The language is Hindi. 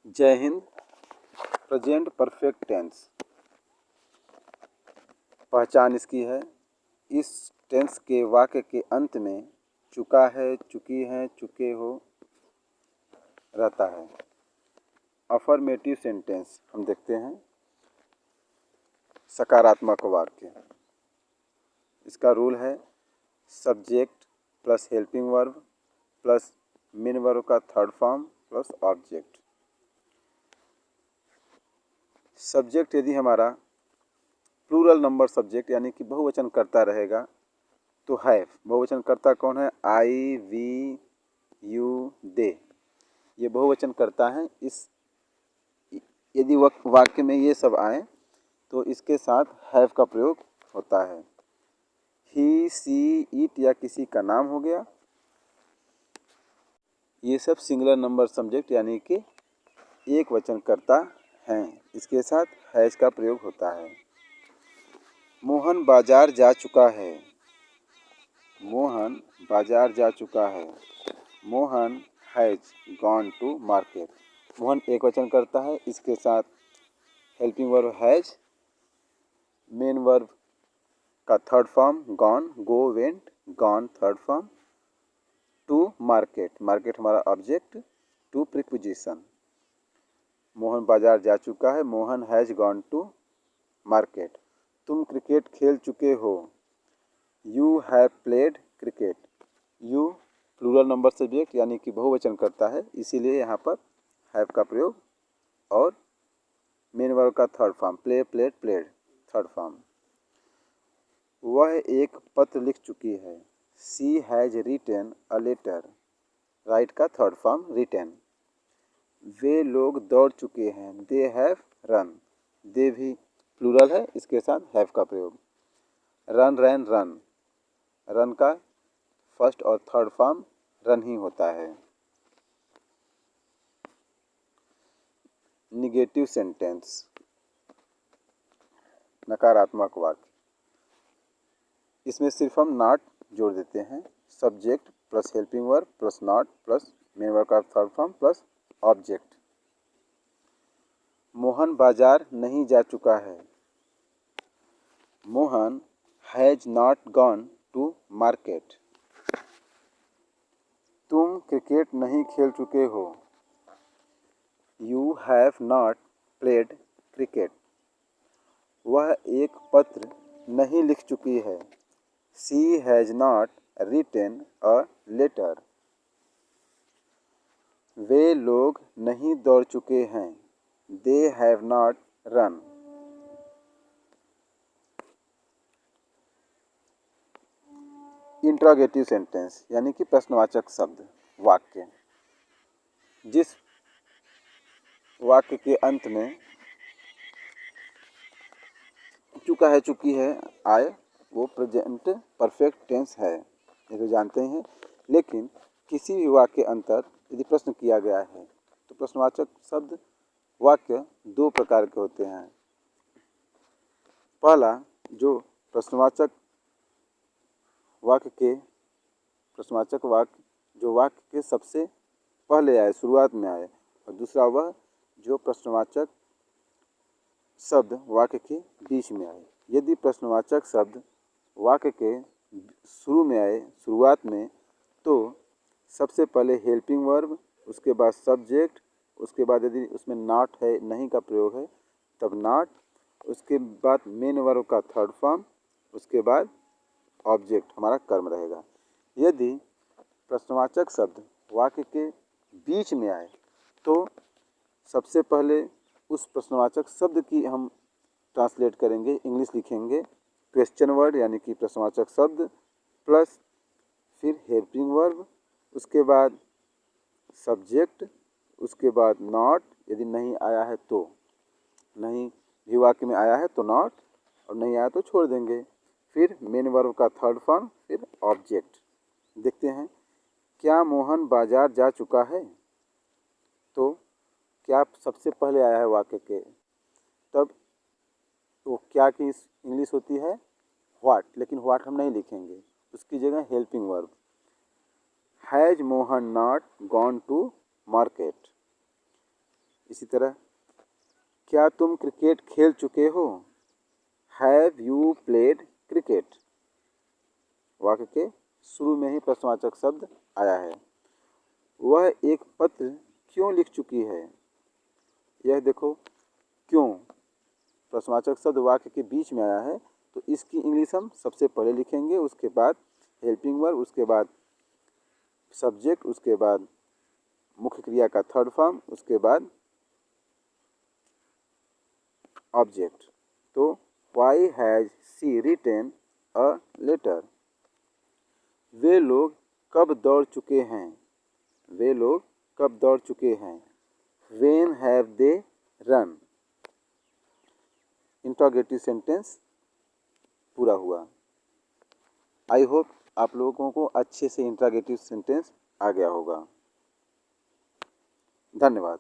जय हिंद। प्रेजेंट परफेक्ट टेंस पहचान इसकी है। इस टेंस के वाक्य के अंत में चुका है, चुकी है, चुके हो रहता है। अफर्मेटिव सेंटेंस हम देखते हैं। सकारात्मक वाक्य, इसका रूल है subject plus helping verb plus main verb का third form plus object. Subject यदि हमारा प्लूरल नंबर सब्जेक्ट यानी कि बहुवचन करता रहेगा तो हैव। बहुवचन करता कौन है? आई, वी, यू, दे, ये बहुवचन करता है। इस यदि वाक्य में ये सब आए तो इसके साथ हैव का प्रयोग होता है। ही, सी, इट या किसी का नाम हो गया, ये सब सिंगुलर नंबर सब्जेक्ट यानी कि एक वचन करता है, इसके साथ हैज का प्रयोग होता है। मोहन बाजार जा चुका है। मोहन बाजार जा चुका है। Mohan has gone to market. Mohan एक वचन करता है, इसके साथ helping verb has, main verb का third form gone, go, went, gone third form, to market, market हमारा ऑब्जेक्ट, टू प्रीपोजिशन। मोहन बाजार जा चुका है। Mohan has gone to market. तुम क्रिकेट खेल चुके हो। You have played cricket. You plural number subject यानी कि बहुवचन करता है, इसीलिए यहाँ पर हैव का प्रयोग, और मेन वर्ब का third form play, played, played third form. वह एक पत्र लिख चुकी है। She has written a letter, write का थर्ड फॉर्म रिटेन। वे लोग दौड़ चुके हैं। They have run. दे भी प्लूरल है, इसके साथ हैव का प्रयोग। रन, रैन, रन, रन का फर्स्ट और थर्ड फॉर्म रन ही होता है। निगेटिव सेंटेंस, नकारात्मक वाक्य, इसमें सिर्फ हम नॉट जोड़ देते हैं। Subject plus helping verb plus not plus main verb का third form plus object. Mohan बाजार नहीं जा चुका है। Mohan has not gone to market. तुम क्रिकेट नहीं खेल चुके हो। You have not played cricket. वह एक पत्र नहीं लिख चुकी है। She has not written a letter. वे लोग नहीं दौड़ चुके हैं। They have not run. Interrogative sentence यानी कि प्रश्नवाचक शब्द वाक्य, जिस वाक्य के अंत में चुका है, चुकी है आए, वो प्रेजेंट परफेक्ट टेंस है, ये तो जानते हैं। लेकिन किसी भी वाक्य के अंतर यदि प्रश्न किया गया है तो प्रश्नवाचक शब्द वाक्य दो प्रकार के होते हैं। पहला, जो प्रश्नवाचक वाक्य जो वाक्य के सबसे पहले आए, शुरुआत में आए, और दूसरा वह जो प्रश्नवाचक शब्द वाक्य के बीच में आए। यदि प्रश्नवाचक शब्द वाक्य के शुरू में आए, शुरुआत में, तो सबसे पहले हेल्पिंग वर्ब, उसके बाद सब्जेक्ट, उसके बाद यदि उसमें नॉट है, नहीं का प्रयोग है, तब नॉट, उसके बाद मेन वर्ब का थर्ड फॉर्म, उसके बाद ऑब्जेक्ट हमारा कर्म रहेगा। यदि प्रश्नवाचक शब्द वाक्य के बीच में आए तो सबसे पहले उस प्रश्नवाचक शब्द की हम ट्रांसलेट करेंगे, इंग्लिश लिखेंगे, क्वेश्चन वर्ड यानी कि प्रश्नवाचक शब्द प्लस फिर हेल्पिंग वर्ब, उसके बाद सब्जेक्ट, उसके बाद नॉट, यदि नहीं आया है तो, नहीं भी वाक्य में आया है तो नॉट, और नहीं आया तो छोड़ देंगे, फिर मेन वर्ब का थर्ड फॉर्म, फिर ऑब्जेक्ट। देखते हैं, क्या मोहन बाजार जा चुका है? तो क्या सबसे पहले आया है वाक्य के, तब तो क्या की इंग्लिश होती है व्हाट, लेकिन व्हाट हम नहीं लिखेंगे, उसकी जगह helping verb. Has Mohan not gone to market, इसी तरह क्या तुम क्रिकेट खेल चुके हो? Have you played cricket? वाक्य के शुरू में ही प्रश्नवाचक शब्द आया है। वह एक पत्र क्यों लिख चुकी है? यह देखो क्यों प्रश्नवाचक शब्द वाक्य के बीच में आया है, तो इसकी इंग्लिश हम सबसे पहले लिखेंगे, उसके बाद हेल्पिंग वर्ब, उसके बाद सब्जेक्ट, उसके बाद मुख्य क्रिया का थर्ड फॉर्म, उसके बाद ऑब्जेक्ट। तो why has she written a letter? वे लोग कब दौड़ चुके हैं? वे लोग कब दौड़ चुके हैं? When have they run? Interrogative sentence पूरा हुआ। आई होप आप लोगों को अच्छे से इंट्रोगेटिव सेंटेंस आ गया होगा। धन्यवाद।